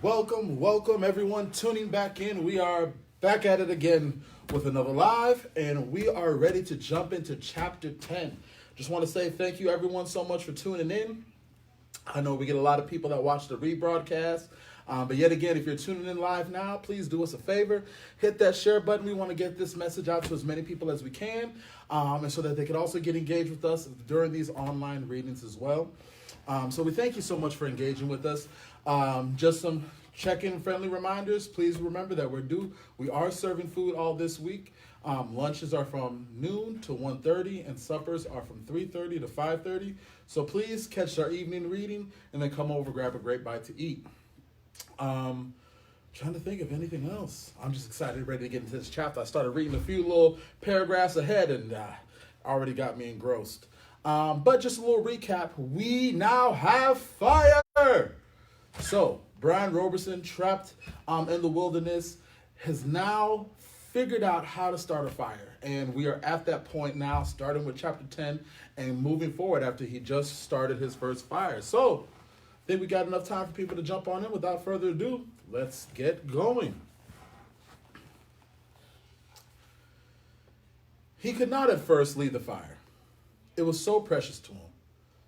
Welcome everyone tuning back in. We are back at it again with another live, and we are ready to jump into chapter 10. Just want to say thank you everyone so much for tuning in. I know we get a lot of people that watch the rebroadcast. But yet again, if you're tuning in live now, please do us a favor. Hit that share button. We want to get this message out to as many people as we can, and so that they can also get engaged with us during these online readings as well. So we thank you so much for engaging with us. Just some check-in friendly reminders. Please remember that we are serving food all this week. Lunches are from noon to 1:30, and suppers are from 3:30 to 5:30. So please catch our evening reading and then come over, grab a great bite to eat. Trying to think of anything else. I'm just excited, ready to get into this chapter. I started reading a few little paragraphs ahead and already got me engrossed. But just a little recap. We now have fire. So Brian Roberson, trapped in the wilderness, has now figured out how to start a fire. And we are at that point now, starting with chapter 10 and moving forward after he just started his first fire. So I think we got enough time for people to jump on in. Without further ado, let's get going. He could not at first lead the fire. It was so precious to him,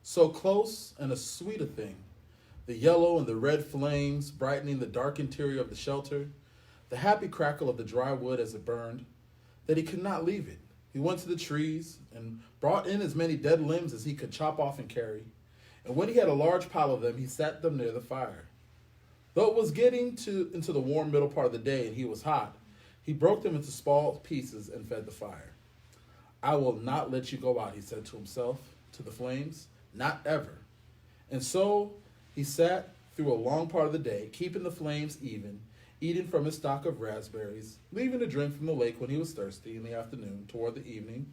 so close and a sweet a thing. The yellow and the red flames brightening the dark interior of the shelter, the happy crackle of the dry wood as it burned, that he could not leave it. He went to the trees and brought in as many dead limbs as he could chop off and carry. And when he had a large pile of them, he set them near the fire. Though it was getting into the warm middle part of the day and he was hot, he broke them into small pieces and fed the fire. I will not let you go out, he said to himself, to the flames, not ever. And so he sat through a long part of the day, keeping the flames even, eating from his stock of raspberries, leaving a drink from the lake when he was thirsty in the afternoon toward the evening.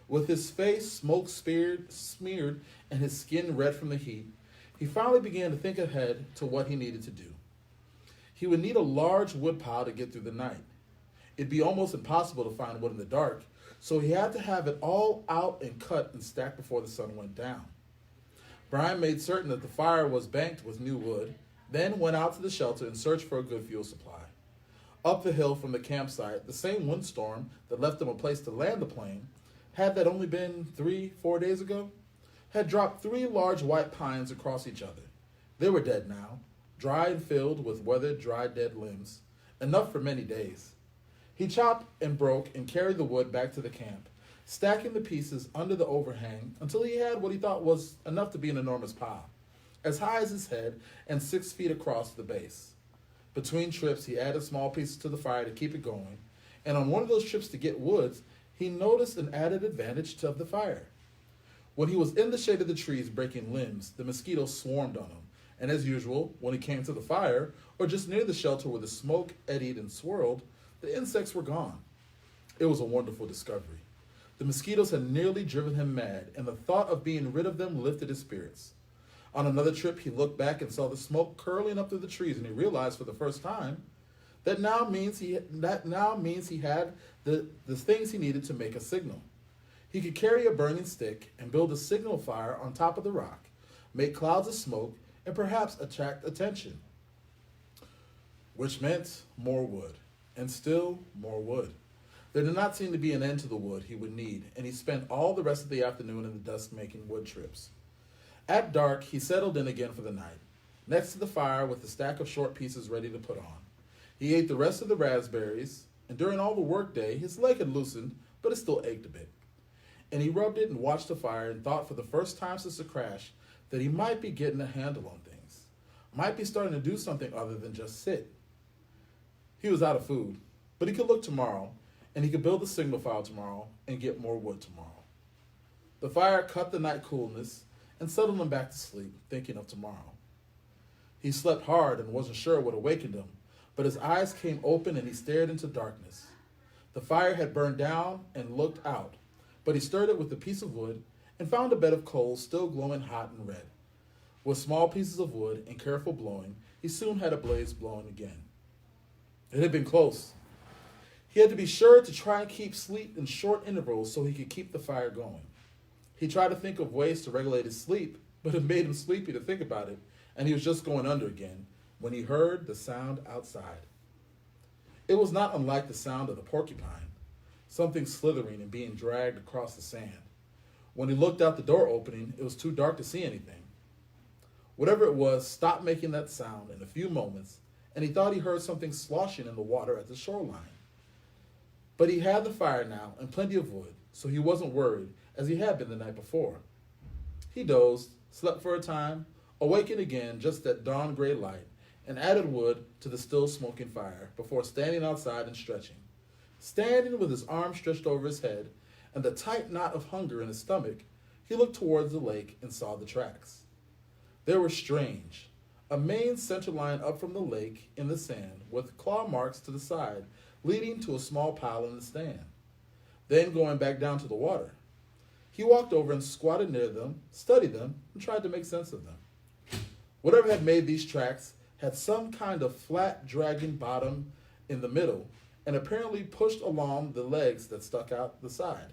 With his face smoke-smeared and his skin red from the heat, he finally began to think ahead to what he needed to do. He would need a large wood pile to get through the night. It'd be almost impossible to find wood in the dark, so he had to have it all out and cut and stacked before the sun went down. Brian made certain that the fire was banked with new wood, then went out to the shelter and searched for a good fuel supply. Up the hill from the campsite, the same windstorm that left them a place to land the plane, had that only been 3-4 days ago, had dropped 3 large white pines across each other. They were dead now, dry and filled with weathered, dry, dead limbs, enough for many days. He chopped and broke and carried the wood back to the camp, stacking the pieces under the overhang until he had what he thought was enough to be an enormous pile, as high as his head and 6 feet across the base. Between trips, he added small pieces to the fire to keep it going, and on one of those trips to get wood, he noticed an added advantage of the fire. When he was in the shade of the trees breaking limbs, the mosquitoes swarmed on him, and as usual, when he came to the fire, or just near the shelter where the smoke eddied and swirled, the insects were gone. It was a wonderful discovery. The mosquitoes had nearly driven him mad, and the thought of being rid of them lifted his spirits. On another trip, he looked back and saw the smoke curling up through the trees, and he realized for the first time that now means he had the things he needed to make a signal. He could carry a burning stick and build a signal fire on top of the rock, make clouds of smoke, and perhaps attract attention, which meant more wood, and still more wood. There did not seem to be an end to the wood he would need, and he spent all the rest of the afternoon in the dusk making wood trips. At dark, he settled in again for the night, next to the fire with a stack of short pieces ready to put on. He ate the rest of the raspberries, and during all the workday, his leg had loosened, but it still ached a bit. And he rubbed it and watched the fire and thought for the first time since the crash that he might be getting a handle on things, might be starting to do something other than just sit. He was out of food, but he could look tomorrow, and he could build a signal fire tomorrow and get more wood tomorrow. The fire cut the night coolness and settled him back to sleep, thinking of tomorrow. He slept hard and wasn't sure what awakened him, but his eyes came open and he stared into darkness. The fire had burned down and looked out, but he stirred it with a piece of wood and found a bed of coals still glowing hot and red. With small pieces of wood and careful blowing, he soon had a blaze blowing again. It had been close. He had to be sure to try and keep sleep in short intervals so he could keep the fire going. He tried to think of ways to regulate his sleep, but it made him sleepy to think about it, and he was just going under again, when he heard the sound outside. It was not unlike the sound of the porcupine, something slithering and being dragged across the sand. When he looked out the door opening, it was too dark to see anything. Whatever it was stopped making that sound in a few moments, and he thought he heard something sloshing in the water at the shoreline. But he had the fire now and plenty of wood, so he wasn't worried as he had been the night before. He dozed, slept for a time, awakened again just at dawn gray light, and added wood to the still smoking fire before standing outside and stretching. Standing with his arms stretched over his head and the tight knot of hunger in his stomach, he looked towards the lake and saw the tracks. They were strange. A main center line up from the lake in the sand with claw marks to the side leading to a small pile in the sand. Then going back down to the water. He walked over and squatted near them, studied them, and tried to make sense of them. Whatever had made these tracks had some kind of flat, dragging bottom in the middle and apparently pushed along the legs that stuck out the side.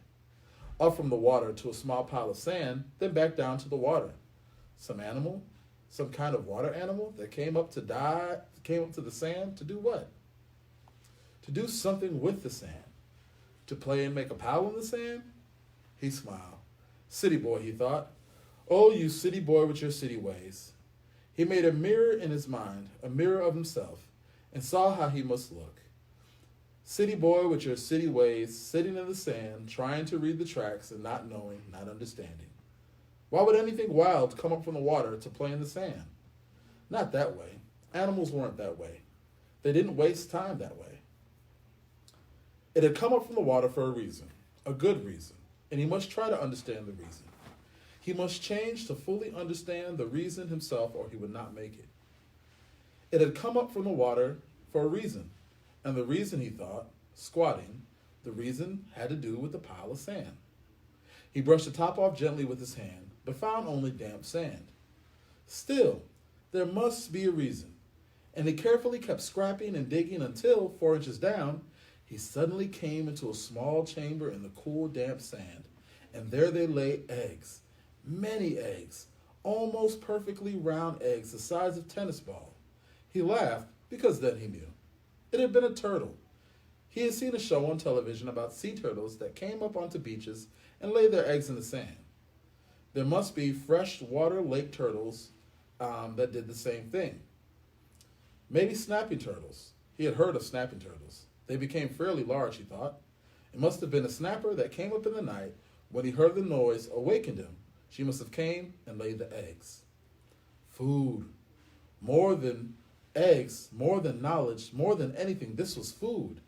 Up from the water to a small pile of sand, then back down to the water. Some animal? Some kind of water animal that came up to the sand to do what? To do something with the sand. To play and make a pile in the sand? He smiled. City boy, he thought. Oh, you city boy with your city ways. He made a mirror in his mind, a mirror of himself, and saw how he must look. City boy with your city ways, sitting in the sand, trying to read the tracks and not knowing, not understanding. Why would anything wild come up from the water to play in the sand? Not that way. Animals weren't that way. They didn't waste time that way. It had come up from the water for a reason, a good reason, and he must try to understand the reason. He must change to fully understand the reason himself or he would not make it. It had come up from the water for a reason, and the reason, he thought, squatting, the reason had to do with the pile of sand. He brushed the top off gently with his hand, but found only damp sand. Still, there must be a reason, and he carefully kept scraping and digging until, 4 inches down, he suddenly came into a small chamber in the cool, damp sand, and there they lay eggs, many eggs, almost perfectly round eggs the size of tennis ball. He laughed because then he knew. It had been a turtle. He had seen a show on television about sea turtles that came up onto beaches and laid their eggs in the sand. There must be freshwater lake turtles that did the same thing. Maybe snapping turtles. He had heard of snapping turtles. They became fairly large, he thought. It must have been a snapper that came up in the night. When he heard the noise, awakened him. She must have came and laid the eggs. Food. More than eggs, more than knowledge, more than anything, this was food.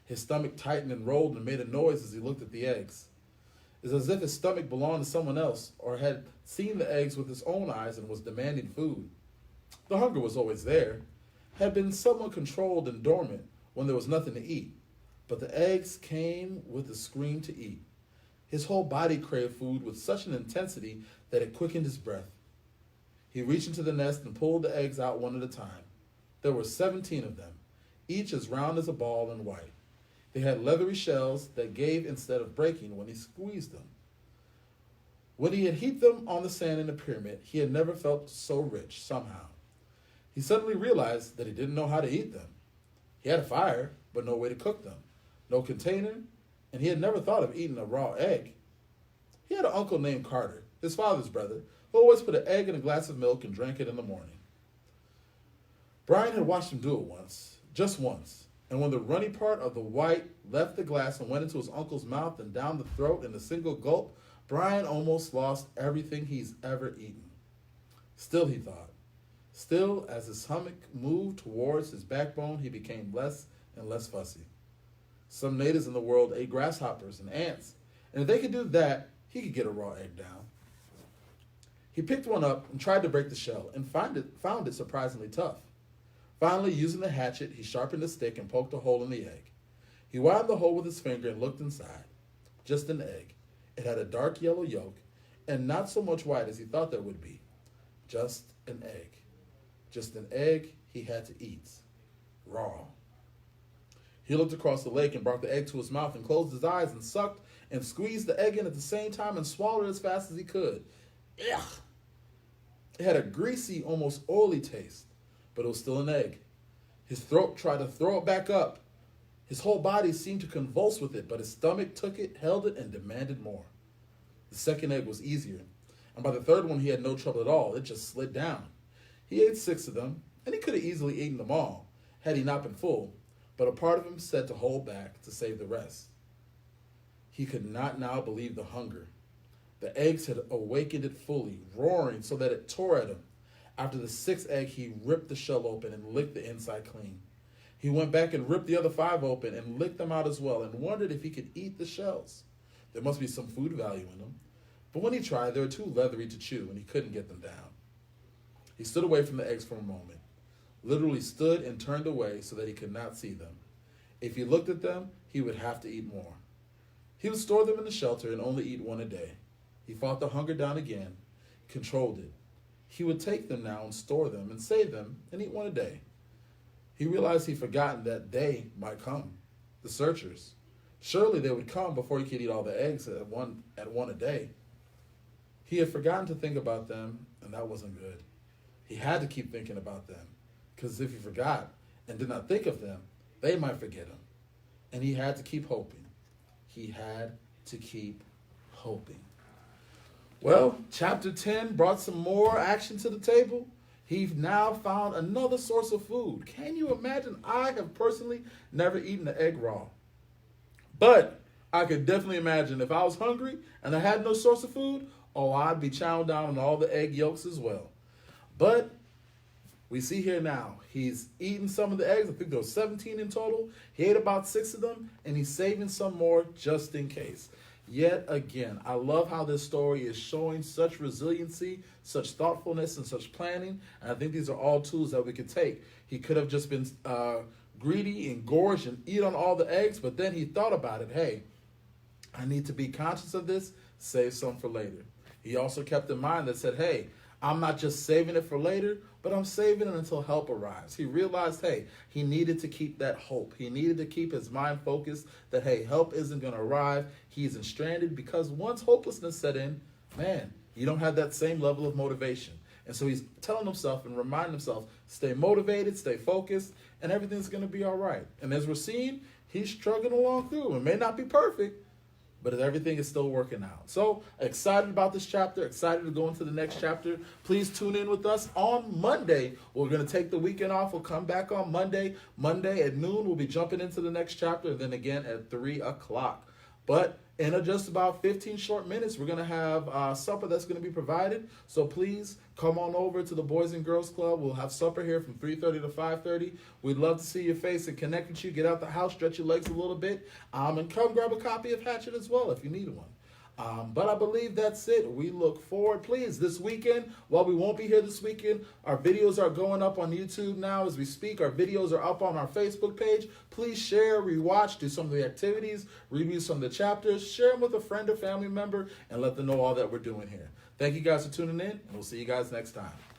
His stomach tightened and rolled and made a noise as he looked at the eggs. It's as if his stomach belonged to someone else or had seen the eggs with his own eyes and was demanding food. The hunger was always there, had been somewhat controlled and dormant when there was nothing to eat. But the eggs came with the scream to eat. His whole body craved food with such an intensity that it quickened his breath. He reached into the nest and pulled the eggs out one at a time. There were 17 of them, each as round as a ball and white. They had leathery shells that gave instead of breaking when he squeezed them. When he had heaped them on the sand in a pyramid, he had never felt so rich, somehow. He suddenly realized that he didn't know how to eat them. He had a fire, but no way to cook them, no container, and he had never thought of eating a raw egg. He had an uncle named Carter, his father's brother, who always put an egg in a glass of milk and drank it in the morning. Brian had watched him do it once, just once, and when the runny part of the white left the glass and went into his uncle's mouth and down the throat in a single gulp, Brian almost lost everything he's ever eaten. Still, he thought. Still, as his stomach moved towards his backbone, he became less and less fussy. Some natives in the world ate grasshoppers and ants, and if they could do that, he could get a raw egg down. He picked one up and tried to break the shell and found it surprisingly tough. Finally, using the hatchet, he sharpened the stick and poked a hole in the egg. He wound the hole with his finger and looked inside. Just an egg. It had a dark yellow yolk and not so much white as he thought there would be. Just an egg. Just an egg he had to eat. Raw. He looked across the lake and brought the egg to his mouth and closed his eyes and sucked and squeezed the egg in at the same time and swallowed it as fast as he could. Ugh! It had a greasy, almost oily taste. but it was still an egg. His throat tried to throw it back up. His whole body seemed to convulse with it, but his stomach took it, held it, and demanded more. The second egg was easier, and by the third one he had no trouble at all. It just slid down. He ate 6 of them, and he could have easily eaten them all, had he not been full, but a part of him said to hold back to save the rest. He could not now believe the hunger. The eggs had awakened it fully, roaring so that it tore at him. After the 6th egg, he ripped the shell open and licked the inside clean. He went back and ripped the other 5 open and licked them out as well and wondered if he could eat the shells. There must be some food value in them. But when he tried, they were too leathery to chew and he couldn't get them down. He stood away from the eggs for a moment, literally stood and turned away so that he could not see them. If he looked at them, he would have to eat more. He would store them in the shelter and only eat 1 a day. He fought the hunger down again, controlled it. He would take them now and store them and save them and eat 1 a day. He realized he'd forgotten that they might come, the searchers. Surely they would come before he could eat all the eggs at one a day. He had forgotten to think about them, and that wasn't good. He had to keep thinking about them, because if he forgot and did not think of them, they might forget him. And he had to keep hoping. He had to keep hoping. Well, chapter 10 brought some more action to the table. He's now found another source of food. Can you imagine? I have personally never eaten an egg raw. But I could definitely imagine if I was hungry and I had no source of food, I'd be chowing down on all the egg yolks as well. But we see here now, he's eaten some of the eggs. I think there was 17 in total. He ate about 6 of them, and he's saving some more just in case. Yet again, I love how this story is showing such resiliency, such thoughtfulness, and such planning. And I think these are all tools that we could take. He could have just been greedy and gorged and eat on all the eggs, but then he thought about it. Hey, I need to be conscious of this, save some for later. He also kept in mind that said, hey, I'm not just saving it for later, but I'm saving it until help arrives. He realized, hey, he needed to keep that hope. He needed to keep his mind focused that, hey, help isn't going to arrive. He's stranded because once hopelessness set in, man, you don't have that same level of motivation. And so he's telling himself and reminding himself, stay motivated, stay focused, and everything's going to be all right. And as we're seeing, he's struggling along through. It may not be perfect, but everything is still working out. So excited about this chapter, excited to go into the next chapter. Please tune in with us on Monday. We're going to take the weekend off. We'll come back on Monday. Monday at noon, we'll be jumping into the next chapter, and then again at 3 o'clock. But in just about 15 short minutes, we're going to have supper that's going to be provided. So please come on over to the Boys and Girls Club. We'll have supper here from 3:30 to 5:30. We'd love to see your face and connect with you. Get out the house, stretch your legs a little bit, and come grab a copy of Hatchet as well if you need one. But I believe that's it. We look forward, please, this weekend. While we won't be here this weekend, our videos are going up on YouTube now as we speak. Our videos are up on our Facebook page. Please share, rewatch, do some of the activities, review some of the chapters, share them with a friend or family member, and let them know all that we're doing here. Thank you guys for tuning in, and we'll see you guys next time.